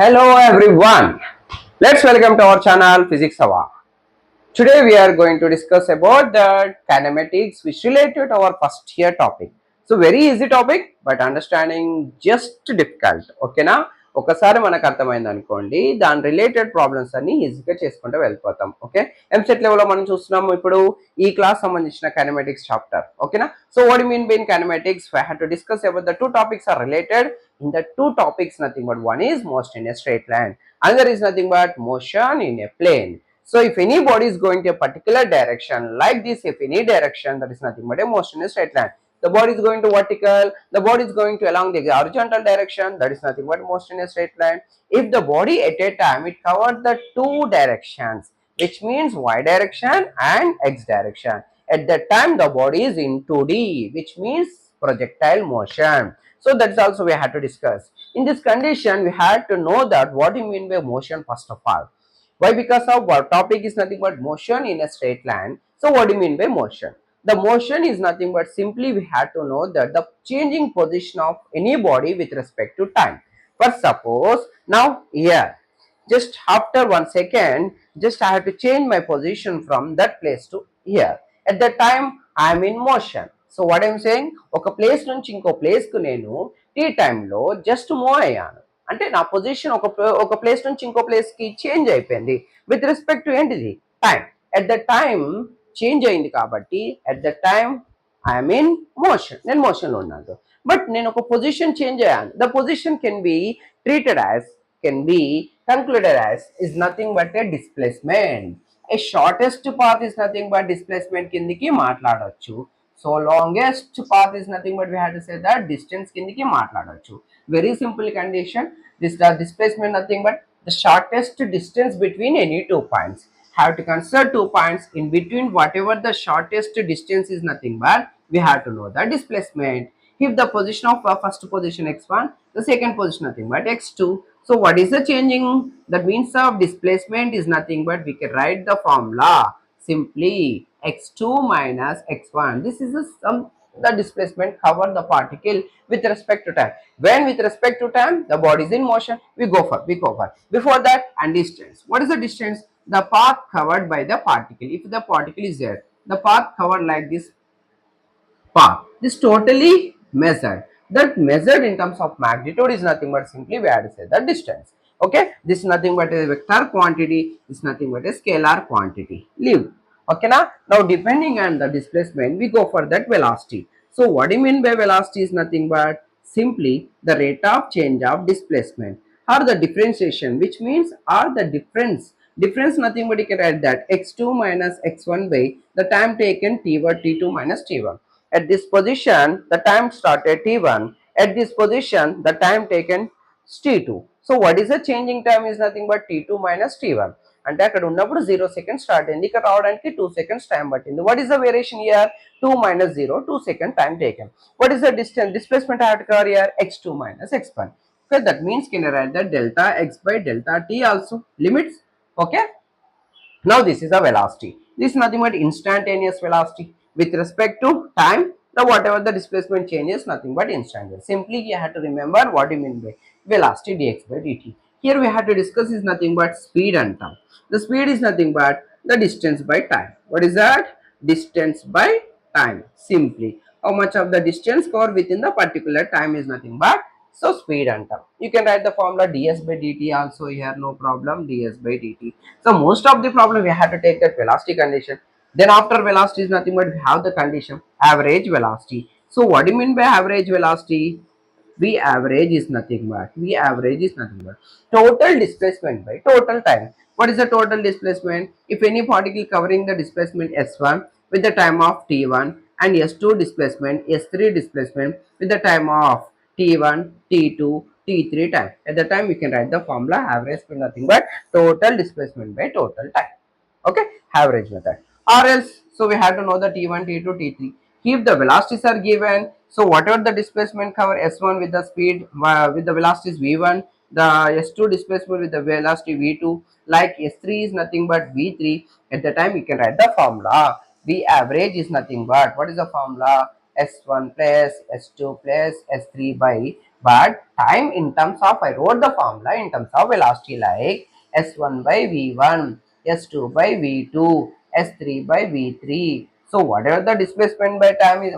Hello everyone. Let's welcome to our channel Physics Hour. Today we are going to discuss about the kinematics which related to our first year topic. So very easy topic but understanding just difficult. Okay na? ఒకసారి మనకు అర్థమైంది అనుకోండి దాని related problems అన్ని ఈజీగా చేసుకుంటూ వెళ్ళిపోతాం. Okay, EAMCET లెవెల్లో మనం చూస్తున్నాము ఇప్పుడు ఈ క్లాస్ సంబంధించిన కైనమాటిక్స్ చాప్టర్. ఓకేనా? So what you mean by kinematics? I had to discuss about the two topics are related. In the two topics nothing but one is motion in a straight line, another is nothing but motion in a plane. So if any body is going to a particular direction like this, if any direction, that is nothing but a motion in a straight line. The body is going to vertical, the body is going to along the horizontal direction, that is nothing but motion in a straight line. If the body at a time it covered the two directions, which means y direction and x direction. At that time the body is in 2D, which means projectile motion. So that's also we had to discuss. In this condition we had to know that what do you mean by motion first of all. Why? Because our topic is nothing but motion in a straight line. So what do you mean by motion? The motion is nothing but simply we had to know that the changing position of any body with respect to time. For suppose now here, just after 1 second, just I have to change my position from that place to here. At that time I am in motion. So what I am saying, ఒక place నుంచి ఇంకో ప్లేస్కు నేను tea టైంలో just move అయ్యాను అంటే నా position ఒక place నుంచి ఇంకో ప్లేస్కి చేంజ్ అయిపోయింది విత్ రెస్పెక్ట్ టు ఏంటిది time. At the time change అయింది కాబట్టి at the time I'm in motion, నేను మోషన్లో ఉన్నాను. బట్ నేను ఒక పొజిషన్ చేంజ్ అయ్యాను. The position can be treated as, can be concluded as is nothing but a displacement. A shortest path is nothing but displacement కిందికి మాట్లాడొచ్చు. So longest path is nothing but we have to say that distance కిందికి మాట్లాడొచ్చు. Very simple condition. This the displacement nothing but the shortest distance between any two points. Have to consider 2 points in between. Whatever the shortest distance is nothing but we have to know the displacement. If the position of first position x1, the second position nothing but x2. So what is the changing? The means of displacement is nothing but we can write the formula simply x2 minus x1. This is the displacement cover the particle with respect to time. When with respect to time the body is in motion, we go for before that. And distance, what is the distance? The path covered by the particle. If the particle is there, the path covered like this path, this totally measured. That measured in terms of magnitude is nothing but simply we have to say the distance. Okay, this is nothing but a vector quantity, this is nothing but a scalar quantity. Leave. Okay, now depending on the displacement we go for that velocity. So what do you mean by velocity is nothing but simply the rate of change of displacement or the differentiation, which means or the difference nothing but you can write that x2 minus x1 by the time taken t1 t2 minus t1. At this position the time started t1, at this position the time taken t2. So what is the changing time is nothing but t2 minus t1. అంటే అక్కడ ఉన్నప్పుడు 0 seconds start అయింది, ఇక్కడ రావడానికి 2 seconds time పట్టింది. What is the variation year? 2 minus 0, 2 second time taken. What is the distance? Displacement I have to cover here x2 minus x1. Okay, that means can I write that delta x by delta t also limits. Okay, now this is a velocity. This is nothing but instantaneous velocity with respect to time. The whatever the displacement changes nothing but instantaneous. Simply you have to remember what you mean by velocity dx by dt. Here we have to discuss is nothing but speed and time. The speed is nothing but the distance by time. What is that? Distance by time. Simply how much of the distance covered within the particular time is nothing but so speed and time. You can write the formula ds by dt also here, no problem, ds by dt. So most of the problem we have to take that velocity condition. Then after velocity is nothing but we have the condition average velocity. So what do you mean by average velocity? V average is nothing but total displacement by total time. What is the total displacement? If any particle covering the displacement s1 with the time of t1 and s2 displacement, s3 displacement with the time of t1, t2, t3 time. At the time we can write the formula average for nothing but total displacement by total time. Okay, average method. Or else, so we have to know the t1, t2, t3. If the velocities are given, so whatever the displacement cover s1 with the speed with the velocities v1, the s2 displacement with the velocity v2, like s3 is nothing but v3. At the time you can write the formula v average is nothing but what is the formula? S1 plus S2 plus S3 by, but time in terms of, I wrote the formula in terms of velocity like S1 by V1, S2 by V2, S3 by V3. So whatever the displacement by time is,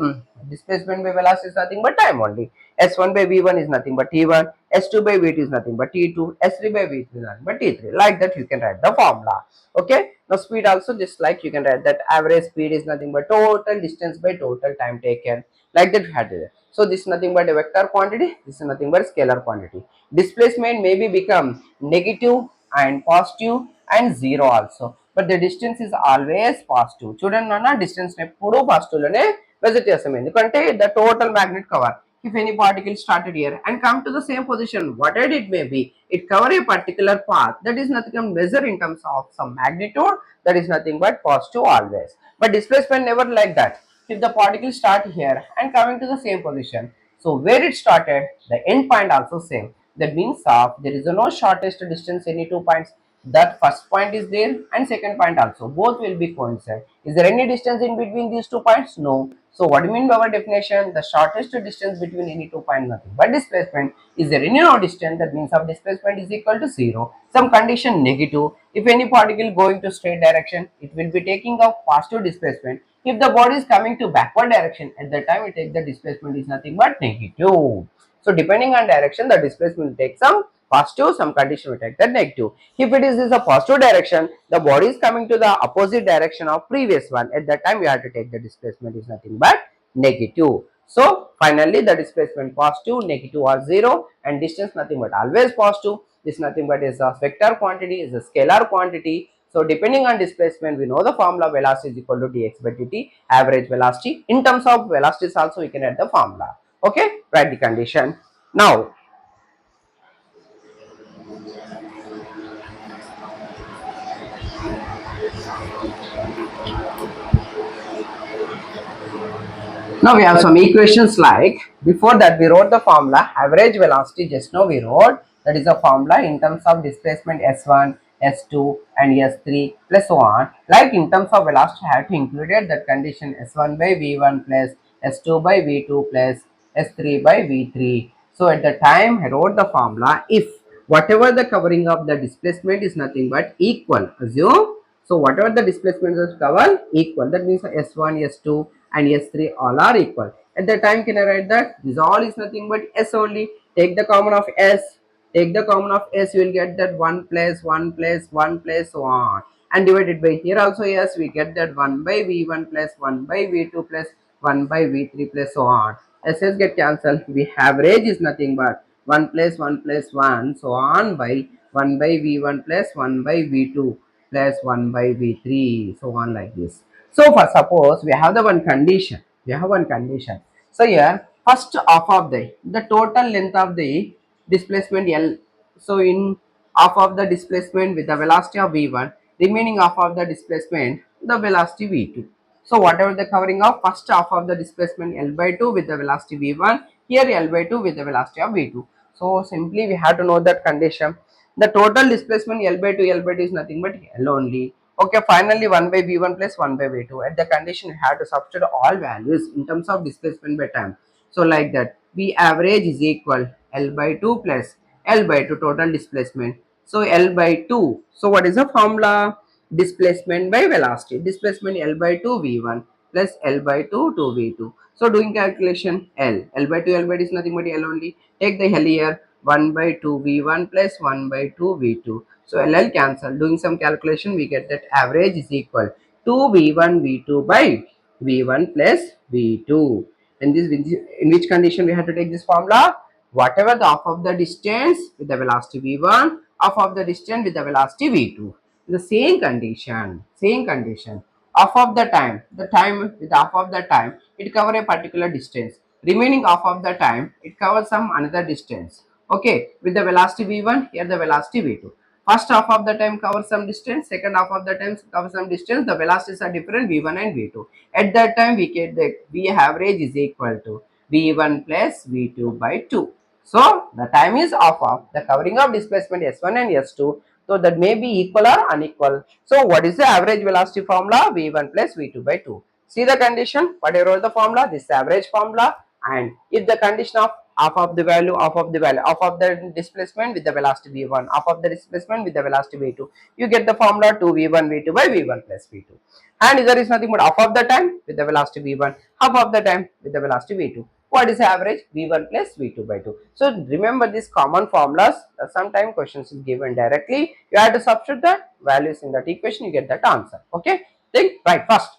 displacement by velocity is nothing but time only. S1 by V1 is nothing but T1, S2 by V2 is nothing but T2, S3 by V3 is nothing but T3. Like that you can write the formula. Okay. Now speed also just like you can write that average speed is nothing but total distance by total time taken. Like that we had it. So this is nothing but a vector quantity. This is nothing but scalar quantity. Displacement may be become negative and positive and zero also. But the distance is always positive. చూడండి నాన్న distance ఎప్పుడు positive లోనే measure చేస్తాం ఎందుకంటే the total magnet cover. If any particle started here and come to the same position, whatever it may be, it cover a particular path. That is nothing but measure in terms of some magnitude. That is nothing but positive always. But displacement never like that. If the particle start here and coming to the same position, so where it started, the end point also same. That means there is no shortest distance any 2 points. That first point is there and second point also, both will be coincide. Is there any distance in between these 2 points? No. So what do you mean by our definition? The shortest distance between any 2 points, nothing but displacement. Is there any no distance? That means of displacement is equal to zero. Some condition negative. If any particle going to straight direction, it will be taking a positive displacement. If the body is coming to backward direction, at that time it takes the displacement is nothing but negative. So depending on direction, the displacement will take some positive, some condition will take the negative. If it is a positive direction, the body is coming to the opposite direction of previous one. At that time, we have to take the displacement is nothing but negative. So finally, the displacement positive, negative or zero, and distance nothing but always positive. This nothing but is a vector quantity, is a scalar quantity. So depending on displacement, we know the formula velocity is equal to dx by dt, average velocity. In terms of velocities also, we can add the formula. Okay, write the condition. Now, now we have some equations like, before that we wrote the formula average velocity, just now we wrote, that is a formula in terms of displacement S1, S2 and S3 plus so on. Like in terms of velocity, I have to include that condition S1 by V1 plus S2 by V2 plus S3 by V3. So at the time I wrote the formula, if whatever the covering of the displacement is nothing but equal, assume, so whatever the displacement is covered equal, that means S1, S2 and S3 all are equal. At the time can I write that this all is nothing but S only. Take the common of S, take the common of S, you will get that 1 plus 1 plus 1 plus so on, and divided by here also yes, we get that 1 by V1 plus 1 by V2 plus 1 by V3 plus so on. SS get cancelled. We average is nothing but 1 plus 1 plus 1 so on by 1 by V1 plus 1 by V2 plus 1 by V3 so on like this. So for suppose we have the one condition, we have one condition. So here first half of the total length of the displacement L. So in half of the displacement with the velocity of V1, remaining half of the displacement the velocity V2. So whatever the covering of first half of the displacement L by 2 with the velocity V1, here L by 2 with the velocity of V2. So simply we have to know that condition. The total displacement L by 2 is nothing but L only. Okay, finally 1 by V1 plus 1 by V2. At the condition, we have to substitute all values in terms of displacement by time. So like that, V average is equal L by 2 plus L by 2 total displacement. So L by 2. So what is the formula? Displacement by velocity. Displacement L by 2 V1 plus L by 2 2V2. So doing calculation, L by 2 is nothing but L only. Take the L here, 1 by 2 V1 plus 1 by 2 V2. So LL cancel. Doing some calculation, we get that average is equal to V1 V2 by V1 plus V2. In this, in which condition we have to take this formula? Whatever the half of the distance with the velocity V1, half of the distance with the velocity V2. The same condition. Half of the time with half of the time, it cover a particular distance. Remaining half of the time, it covers some another distance. Okay, with the velocity V1, here the velocity V2. First half of the time covers some distance, second half of the time covers some distance. The velocities are different, V1 and V2. At that time, we get the V average is equal to V1 plus V2 by 2. So the time is half of the covering of displacement S1 and S2. So that may be equal or unequal. So what is the average velocity formula? V1 plus V2 by 2. See the condition, whatever the formula, this is average formula, and if the condition of half of the value, half of the displacement with the velocity v1, half of the displacement with the velocity v2, you get the formula 2v1 v2 by v1 plus v2. And there is nothing but half of the time with the velocity v1, half of the time with the velocity v2. What is the average? v1 plus v2 by 2. So remember these common formulas. Sometimes questions is given directly. You have to substitute the values in that equation. You get that answer. Okay. Think right first.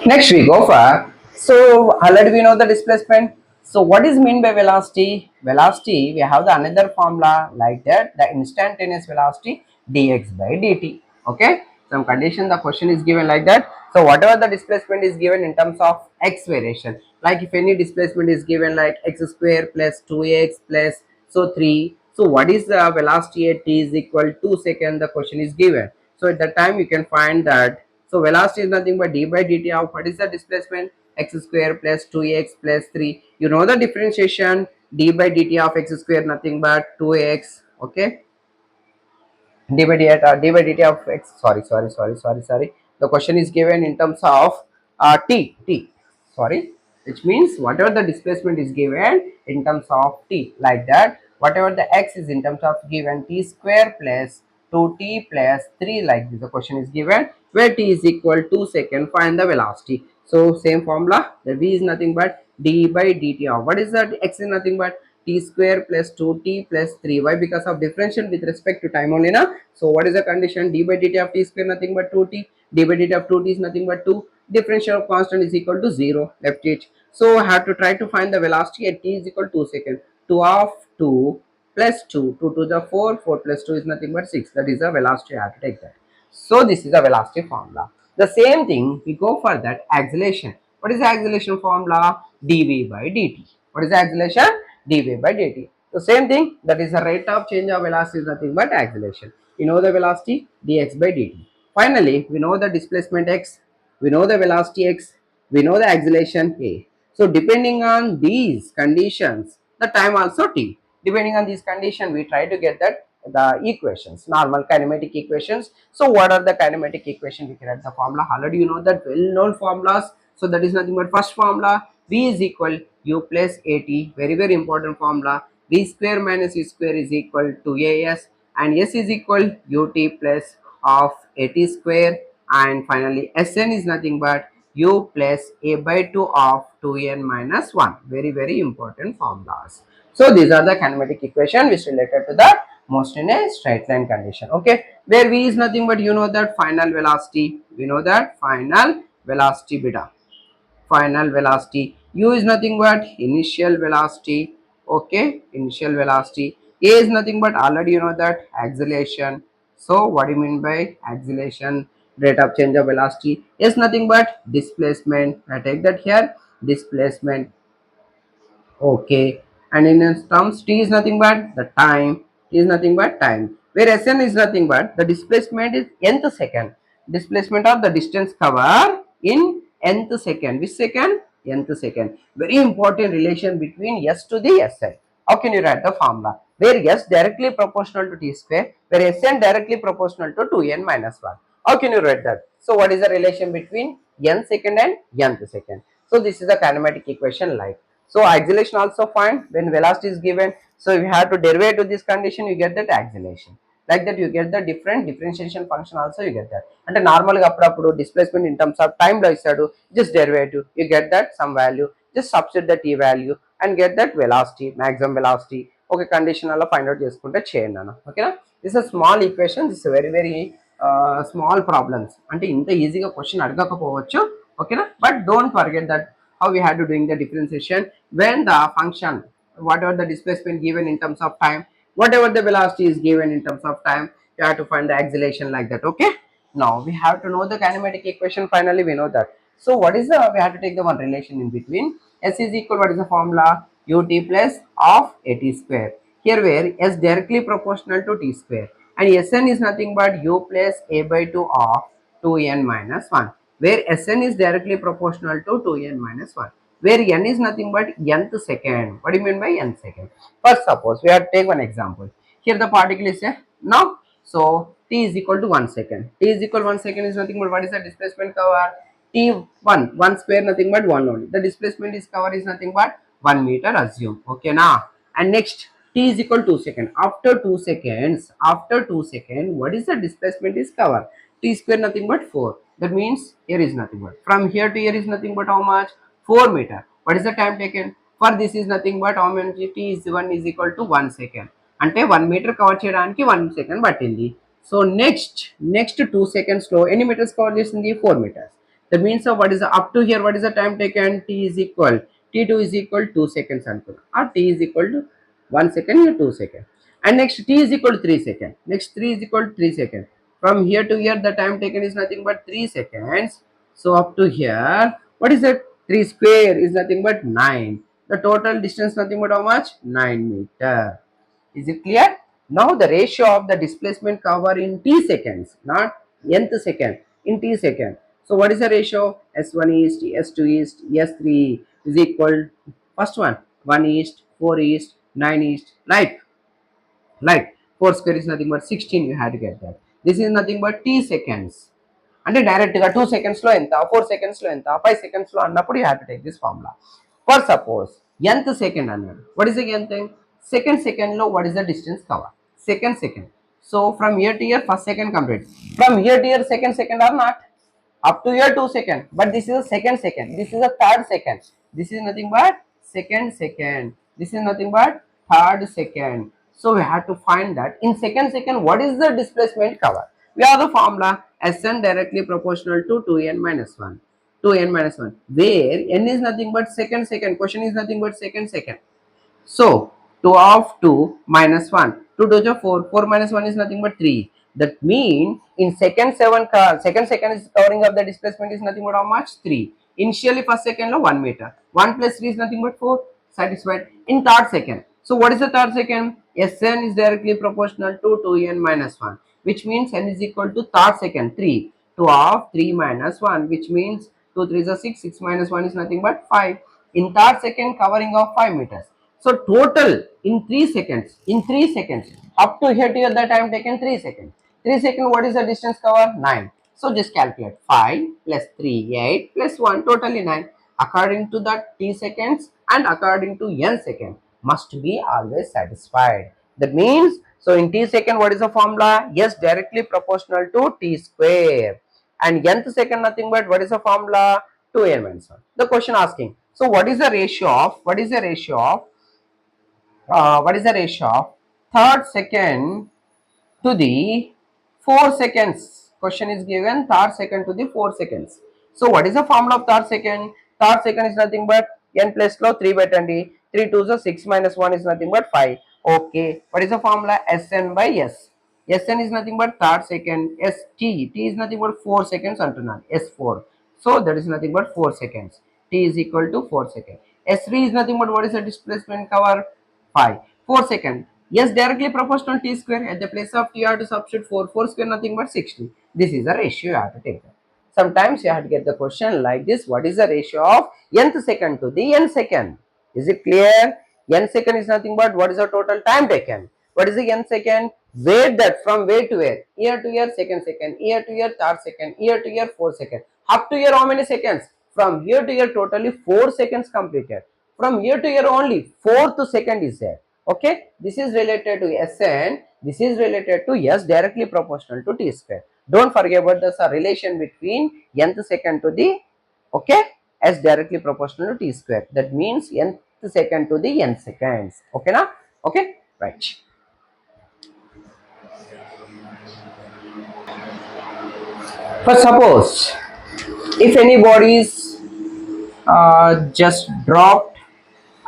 Next we go for, so already we know the displacement. So what is mean by velocity? Velocity, we have the another formula like that, the instantaneous velocity dx by dt. Okay, some condition the question is given like that. So whatever the displacement is given in terms of x variation, like if any displacement is given like x square plus 2x plus so 3, so what is the velocity at t is equal to second, the question is given. So at that time you can find that, so velocity is nothing but d by dt of what is the displacement, x square plus 2x plus 3. You know the differentiation, d by dt of x square nothing but 2x. Okay, d by dt of x, sorry, the question is given in terms of t, sorry, which means whatever the displacement is given in terms of t, like that, whatever the x is in terms of given t square plus 2t plus 3, like this the question is given, where t is equal to second, find the velocity. So same formula, the v is nothing but d by dt of what is that, x is nothing but t square plus 2t plus 3. Why? Because of differential with respect to time only na. So what is the condition? D by dt of t square nothing but 2t, d by dt of 2t is nothing but 2, differential of constant is equal to 0, left it. So I have to try to find the velocity at t is equal to 2 second. 2 of 2 plus 2, 2 to the 4, 4 plus 2 is nothing but 6, that is the velocity. I have to take that. So this is the velocity formula. The same thing we go for that acceleration. What is the acceleration formula? dv by dt. What is the acceleration? dv by dt. The same thing, that is the rate of change of velocity is nothing but acceleration. You know the velocity dx by dt. Finally, we know the displacement x, we know the velocity x, we know the acceleration a. So depending on these conditions, the time also t. Depending on these conditions, we try to get that the equations, normal kinematic equations. So what are the kinematic equation? We can write the formula. Already you know that well-known formulas. So that is nothing but first formula, v is equal u plus at, very important formula. V square minus u square is equal to as, and s is equal ut plus of at square, and finally Sn is nothing but u plus a by 2 of 2n minus 1. Very important formulas. So these are the kinematic equation which related to the most in a straight line condition. Okay, where v is nothing but you know that final velocity, we know that final velocity beta, final velocity, u is nothing but initial velocity. Okay, initial velocity, a is nothing but already you know that acceleration. So what do you mean by acceleration? Rate of change of velocity is nothing but displacement. I take that here, displacement. Okay, and in its terms, t is nothing but the time. T is nothing but time. Where Sn is nothing but the displacement is nth second. Displacement of the distance cover in nth second. Which second? Nth second. Very important relation between S to the Sn. How can you write the formula? Where S directly proportional to t square, where Sn directly proportional to 2n minus 1. How can you write that? So what is the relation between n second and nth second? So this is a kinematic equation like. So acceleration also find when velocity is given. So if you have to derive to this condition, you get that acceleration. Like that, you get the different differentiation function also you get that. And normally appudu displacement in terms of time lo istadu, just derivative, you get that some value, just substitute the t value and get that velocity, maximum velocity. Okay, condition alla find out cheskunte cheyandi ana. Okay na, this is a small equation, this is a very small problems. Ante inta easy ga question adagakapovachu. Okay na, but don't forget that how we had to doing the differentiation when the function, whatever the displacement given in terms of time, whatever the velocity is given in terms of time, you have to find the acceleration like that. Okay, now we have to know the kinematic equation. Finally we know that. So what is the, we have to take the one relation in between. S is equal, what is the formula? Ut plus of at square. Here where S directly proportional to t square, and Sn is nothing but u plus a by 2 of 2n minus 1, where Sn is directly proportional to 2n minus 1, where n is nothing but nth second. What do you mean by nth second? First suppose we have to take one example. Here the particle is a now, so t is equal to 1 second. T is equal to 1 second is nothing but what is the displacement cover? T1, 1 square nothing but 1 only. The displacement is cover is nothing but 1 meter assume. Okay now. And next t is equal to 2 seconds. After 2 seconds, what is the displacement is cover? T square nothing but 4. That means here is nothing but from here to here is nothing but how much? 4 meter. What is the time taken? For this is nothing but how many t is 1 is equal to 1 second. అంటే 1 metre cover చేయడానికి 1 second పట్టింది. So next 2 seconds లో ఎన్ని metres cover చేసింది? 4 metres. That means what is the up to here what is the time taken? T is equal t2 is equal 2 seconds అనుకున్నా. ఆ t is equal to 1 second here 2 seconds. And next t is equal to 3 seconds. Next 3 is equal to 3 seconds. From here to here the time taken is nothing but 3 seconds. So up to here what is that? 3 square is nothing but 9. The total distance nothing but how much? 9 meter. Is it clear? Now the ratio of the displacement cover in t seconds, not nth second, in t second. So what is the ratio? S1 east, S2 east, S3 is equal, first one 1 east, 4 east, 9 east, like 4 square is nothing but 16. You had to get that. This is nothing but t seconds. అంటే డైరెక్ట్గా 2 సెకండ్స్లో ఎంత, 4 సెకండ్స్లో ఎంత, 5 సెకండ్స్లో అన్నప్పుడు you have to take this formula. For suppose nth second అన్నాడు. What is the nth thing? సెకండ్లో what is the distance cover? Second. So from here to here first second complete. From here to here second or not? Up to here 2 seconds, but this is a second, this is a third second, this is nothing but second, this is nothing but third second. So we have to find that in second what is the displacement cover. We have the formula Sn directly proportional to 2n minus 1, where n is nothing but second, question is nothing but second. So 2 of 2 minus 1. 2 to 4. 4 minus 1 is nothing but 3. That means in second second is covering up the displacement is nothing but how much? 3. Initially first second lo 1 meter. 1 plus 3 is nothing but 4. Satisfied. In third second. So what is the third second? Sn is directly proportional to 2n minus 1. Which means n is equal to third second 3. 2 of 3 minus 1. Which means 2 3 is 6. 6 minus 1 is nothing but 5. In third second covering of 5 meters. So total in 3 seconds, up to here the time taken 3 seconds. 3 seconds, what is the distance cover? 9. So just calculate 5 plus 3, 8 plus 1, totally 9. According to the t seconds and according to n second must be always satisfied. That means, so in t second what is the formula? Yes, directly proportional to t square. And nth second nothing but what is the formula? 2n minus 1. The question asking, so what is the ratio of third second to the 4 seconds? Question is given third second to the 4 seconds. So what is the formula of third second? Third second is nothing but n plus law 3 by 20. 3 2 is 6 minus 1 is nothing but 5. Okay. What is the formula? Sn by S. Sn is nothing but third second. T is nothing but 4 seconds antunnadu. S4. So that is nothing but 4 seconds. T is equal to 4 seconds. S3 is nothing but what is the displacement cover? 5. 4 seconds. Yes, directly proportional t square. At the place of t, you have to substitute 4. 4 square nothing but 60. This is the ratio you have to take. Sometimes you have to get the question like this. What is the ratio of nth second to the n second? Is it clear? N second is nothing but what is the total time taken? What is the n second? Where that from where to where? Year to year second, year to year third second, year to year 4 seconds. Up to here how many seconds? From year to year totally 4 seconds completed. From year to year only 4th second is there. Okay, this is related to Sn, this is related to S directly proportional to t square. Don't forget about the relation between nth second to the, okay, S directly proportional to t square. That means nth second to the n seconds. Okay na? Okay, right. But suppose if any bodies just dropped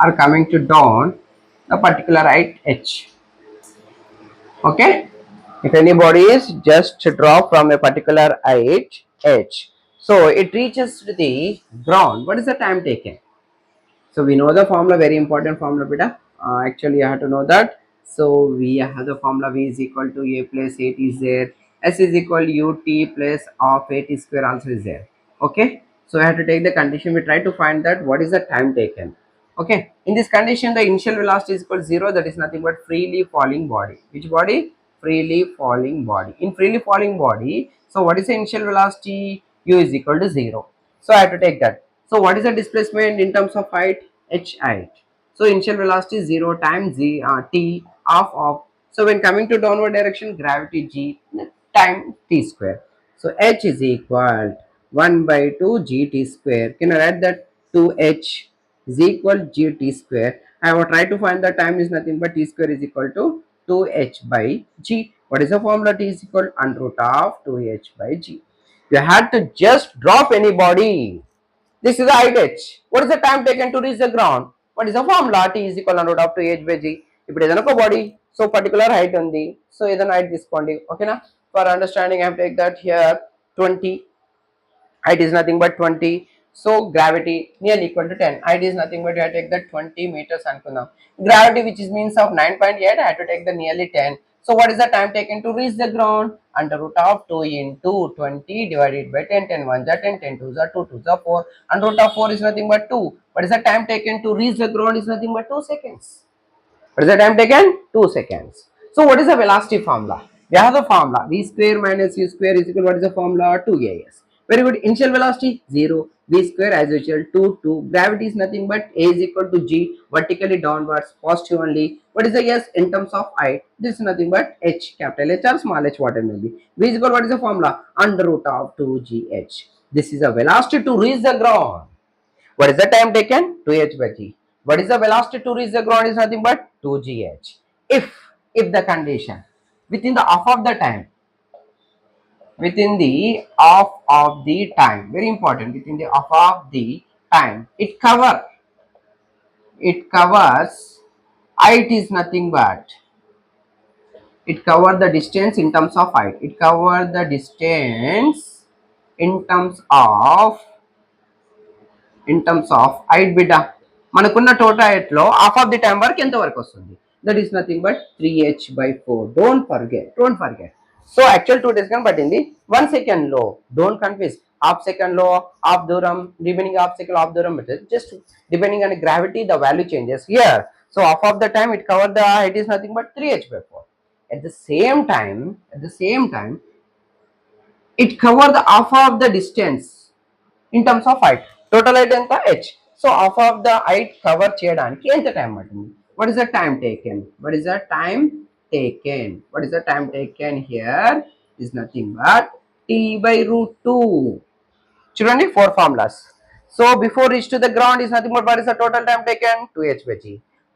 or coming to down a particular height h. Okay, if any body is just drop from a particular height h, so it reaches to the ground, what is the time taken? So we know the formula, very important formula beta. Actually you have to know that. So we have the formula v is equal to a plus 8 is there, s is equal to ut plus of 8 square also is there. Okay, so I have to take the condition. We try to find that what is the time taken. Okay, in this condition the initial velocity is equal to 0, that is nothing but freely falling body. Which body? freely falling body. In freely falling body, so what is the initial velocity? U is equal to 0. So I have to take that. So what is the displacement in terms of height? H height. So initial velocity is 0 times t half of. So when coming to downward direction, gravity g time t square. So h is equal 1 by 2 gt square. Can I write that? 2h is equal gt square. I will try to find the time is nothing but t square is equal to 2h by g. What is the formula? T is equal under root of 2h by g. You had to just drop any body. This is the height h. What is the time taken to reach the ground? What is the formula? T is equal under root of 2h by g. ఇప్పుడు ఏదైనా ఒక body so particular height ఉంది so ఏదైనా height తీసుకోండి ఓకేనా for understanding I take that here 20 height is nothing but 20, so gravity nearly equal to 10. Height is nothing but I take the 20 meters అనుకుందాం. Gravity which is means of 9.8, I have to take the nearly 10. So what is the time taken to reach the ground? Under root of 2 into 20 divided by 10. 10 1 are 10, 10 2 are 2, 2 are 4. Under root of 4 is nothing but 2. What is the time taken to reach the ground? Is nothing but 2 seconds. What is the time taken? 2 seconds. So what is the velocity formula? We have the formula v square minus u square is equal. What is the formula? 2as. Very good. Initial velocity 0. V square as usual 2 2. Gravity is nothing but a is equal to g. Vertically downwards, positive only. What is the s in terms of height? This is nothing but h, capital H or small h, whatever may be. V is equal. What is the formula? Under root of 2gh. This is the velocity to reach the ground. What is the time taken? 2h by g. What is the velocity to reach the ground is nothing but 2gh. If the condition within the half of the time, within the half of the time, very important, within the half of the time, it covers height is nothing but it covers the distance in terms of height. It covers the distance in terms of height బిడ్డ మనకున్న total height లో half of the time వరకు ఎంత వరకు వస్తుంది that is nothing but 3h by 4. Don't forget so actual 2 days కానీ పట్టింది 1 second లో డోంట్ కన్ఫ్యూజ్ హాఫ్ సెకండ్ లో హాఫ్ దూరం రిమైనింగ్ హాఫ్ సెకండ్ హాఫ్ దూరం just depending on gravity the value changes here so half of the time it cover the height is nothing but 3h by 4 at the same time it cover the half of the distance in terms of height. Total height ఎంత h. So half of the height cover చేయడానికి ఎంత time పడుతుంది? What is the time taken? What is the time taken here is nothing but t by root 2. చూడండి 4 formulas. So before reach to the ground is nothing but what is the total time taken? 2h by g.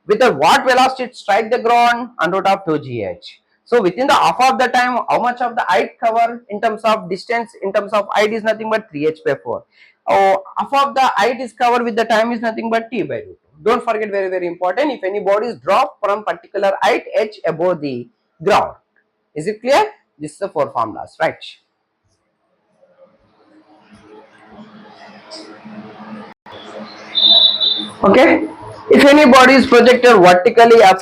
With the what velocity it strike the ground? Under root of 2gh. So within the half of the time, how much of the height cover in terms of distance, in terms of height is nothing but 3h by 4. Oh, half of the height is covered with the time is nothing but t by root 2. Don't forget, very very important, if any body is dropped from particular height h above the ground. Is it clear? This is the 4 formulas, right? Okay. If any body is projected vertically up,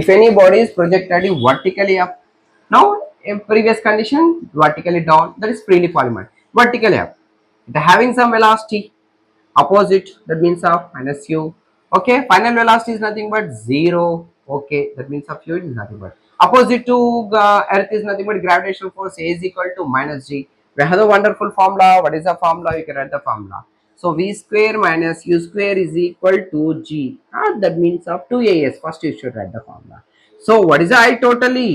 if any body is projected vertically up, now in previous condition vertically down, that is freely falling body. Vertically up, it having some velocity opposite, that means of minus u. Okay, final velocity is nothing but 0. Okay, that means of u is nothing but opposite to earth is nothing but gravitational force a is equal to minus g. We have a wonderful formula. What is the formula? You can write the formula. So v square minus u square is equal to g. That means of 2as. First you should write the formula. So what is the height totally?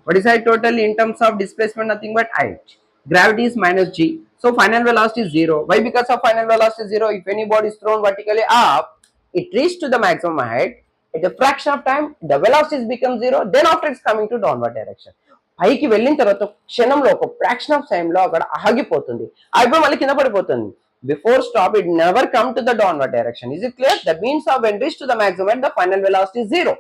What is height totally in terms of displacement? Nothing but height. Gravity is minus g. So final velocity is 0. Why? Because of final velocity is 0. If any body is thrown vertically up, it reaches to the maximum height. At a fraction of time, the velocity becomes 0. Then after it's coming to downward direction. పైకి వెళ్ళిన తర్వాత క్షణంలో ఒక fraction of టైంలో అక్కడ ఆగిపోతుంది ఆగిపోయి మళ్ళీ కింద పడిపోతుంది before stop it never come to the downward direction is it clear that means of when reach to the maximum the final velocity is 0.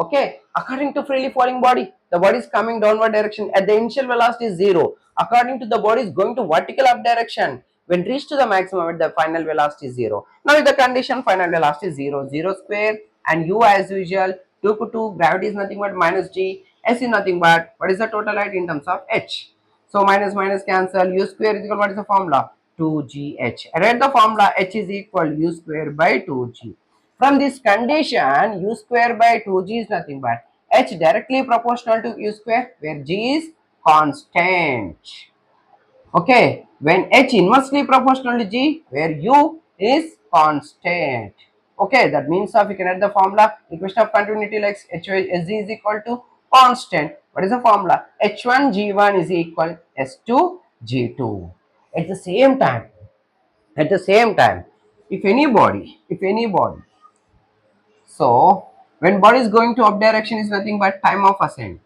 Okay, according to freely falling body, the body is coming downward direction at the initial velocity is 0. According to the body is going to vertical up direction. When reached to the maximum at the final velocity is 0. Now with the condition final velocity is 0, 0 square and u as usual 2 to 2, gravity is nothing but minus g, s is nothing but what is the total height in terms of h. So minus minus cancel, u square is equal, what is the formula? 2gh. Write the formula, h is equal u square by 2g. From this condition, u square by 2g is nothing but h directly proportional to u square, where g is constant. Okay, when h inversely proportional to g, where u is constant. Okay, that means we can add the formula equation of continuity like hg is equal to constant. What is the formula? h1 g1 is equal s2 g2. At the same time, if anybody, so when body is going to up direction is nothing but time of ascent.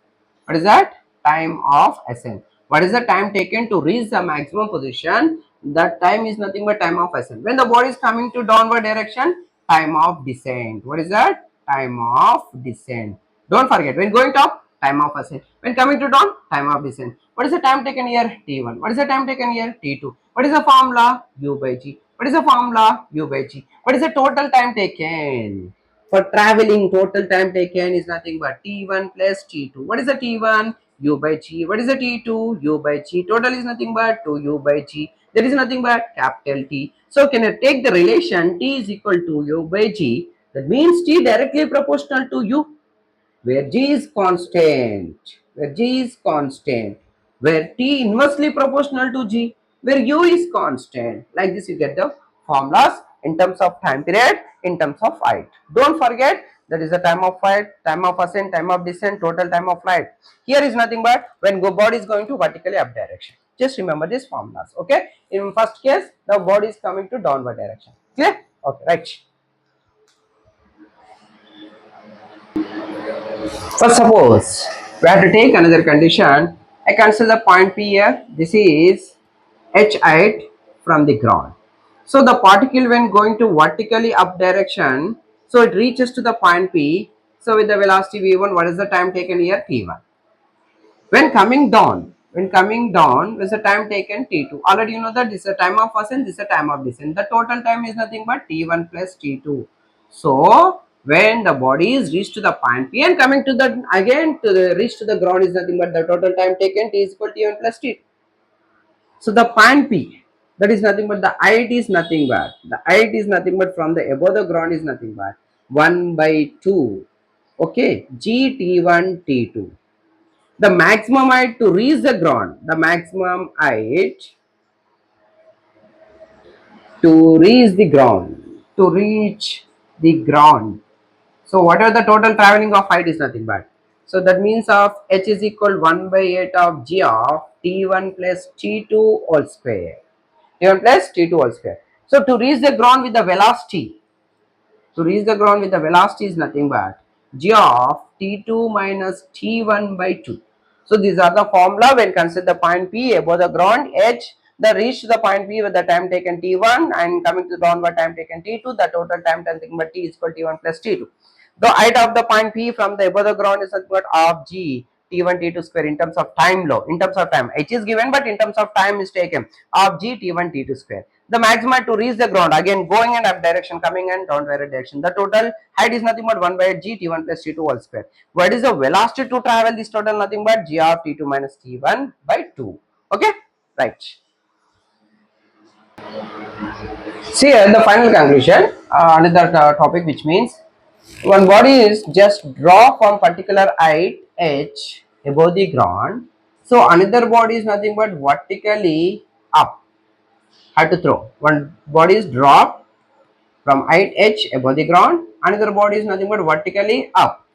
What is that? Time of ascent. What is the time taken to reach the maximum position? That time is nothing but time of ascent. When the body is coming to downward direction, time of descent. What is that? Time of descent. Don't forget, when going up, time of ascent. When coming to down, time of descent. What is the time taken here? T1. What is the time taken here? T2. What is the formula? U by G. What is the formula? U by G. What is the total time taken? For traveling, total time taken is nothing but T1 plus T2. What is the T1? U by G. What is the T2? U by G. Total is nothing but 2U by G. There is nothing but capital T. So can I take the relation T is equal to U by G? That means T directly proportional to U, where G is constant, where T inversely proportional to G, where U is constant. Like this you get the formulas in terms of time period, in terms of height. Don't forget that is the time of flight, time of ascent, time of descent, total time of flight. Here is nothing but when body is going to vertically up direction. Just remember these formulas, okay? In first case, the body is coming to downward direction. Clear? Okay, right. But suppose we have to take another condition. I consider the point P here. This is h height from the ground. So the particle when going to vertically up direction, so it reaches to the point P. So with the velocity v1, what is the time taken here? T1. When coming down, with the time taken T2. Already you know that this is the time of ascent, this is the time of descent. The total time is nothing but T1 plus T2. So when the body is reached to the point P and coming to the again to the reach to the ground is nothing but the total time taken T is equal to T1 plus T2. So the point P, that is nothing but the height is nothing but from the above the ground is nothing but 1 by 2. Okay, G T1 T2. The maximum height to reach the ground, to reach the ground. So whatever the total traveling of height is nothing but, so that means of h is equal 1 by 8 of g of t1 plus t2 whole square, so to reach the ground with the velocity, is nothing but g of t2 minus t1 by 2. So these are the formula when consider the point P above the ground, h the reach to the point P with the time taken t1 and coming to the downward time taken t2, the total time taken by t is equal to t1 plus t2. The height of the point P from the above the ground is nothing but of g t1 t2 square in terms of time law, in terms of time h is given but in terms of time is taken of g t1 t2 square. The maximum to reach the ground, again going in up direction, coming in downward direction. The total height is nothing but 1 by g t1 plus t2 whole square. What is the velocity to travel? This total nothing but g of t2 minus t1 by 2. Okay, right. See here the final conclusion, another topic, which means one body is just drop from particular height h above the ground. So another body is nothing but vertically up. Had to throw. One body is dropped from height h above the ground. Another body is nothing but vertically up.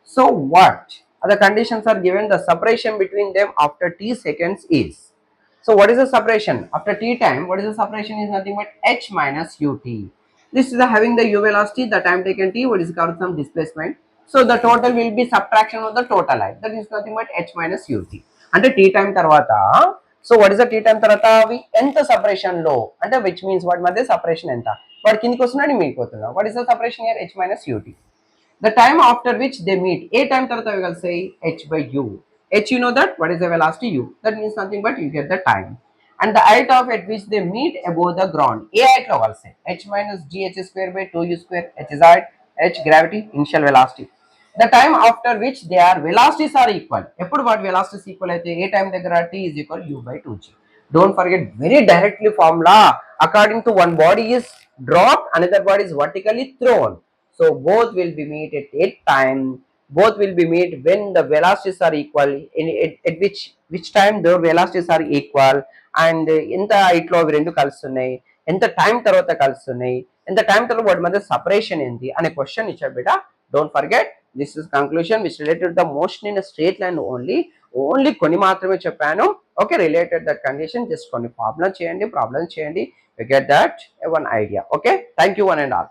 So what other conditions are given? The separation between them after t seconds is. So what is the separation after t time? What is the separation is nothing but h minus ut. This is the having the u velocity, the time taken t, what is called some displacement. So the total will be subtraction of the total height. That is nothing but h minus ut. అంటే t time తర్వాత, so what is the t time తర్వాత అవి ఎంత separation లో అంటే which means వాటి మధ్య separation ఎంత, వాడు కిందికి వస్తున్నాడు మీకు వస్తున్నా. What is the separation here? h minus ut. The time after which they meet, a time tarvata we will say h by u. H, you know that what is the velocity u, that means nothing but you get the time, and the height of at which they meet above the ground, a height lo will say h minus g h square by 2u square. H is height, h gravity, initial velocity. The time after which their velocities are equal, eppudu what velocities equal aithe a time daggara t is equal u by 2g. Don't forget very directly formula, according to one body is dropped, another body is vertically thrown, so both will be meet at 8 time. both will be meet when the velocities are equal, at which time the velocities are equal, and ఎంత height లో అవి రెండు కలుస్తున్నాయి, ఎంత time తర్వాత కలుస్తున్నాయి, ఎంత time తర్వాత వాటి మధ్య సపరేషన్ ఏంటి అనే క్వశ్చన్ ఇచ్చాడు బిడ్డ. Don't forget, this is conclusion which related the motion in straight line only కొన్ని మాత్రమే చెప్పాను. Okay, related that condition just కొన్ని ప్రాబ్లం చేయండి, you get that one idea. Okay, thank you one and all.